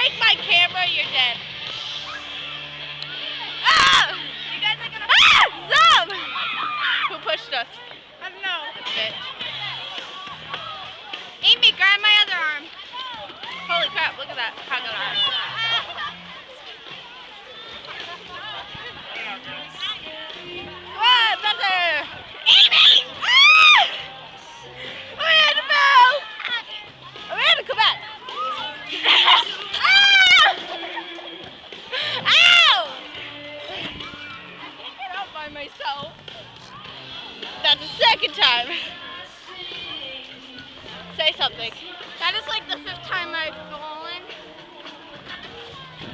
break my camera, you're dead. Ah! You guys are gonna Zom! Who pushed us? I don't know. Bitch. Amy, grab my other arm. Holy crap, look at that crocodile arm. Whoa, better! Amy! Ah! Amanda, no! Amanda, come back! Ah! Ow! I can't get out by myself. That's the second time. Say something. That is like the 5th time I've fallen.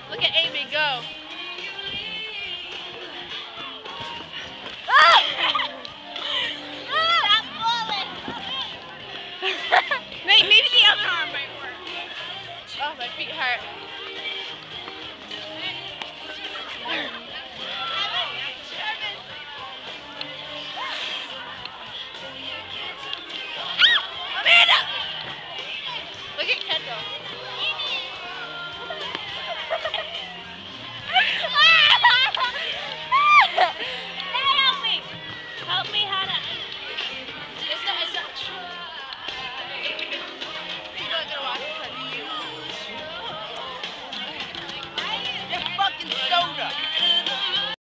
Look at Amy go. Ah! Stop falling. Maybe the other arm might work. Oh, my feet hurt.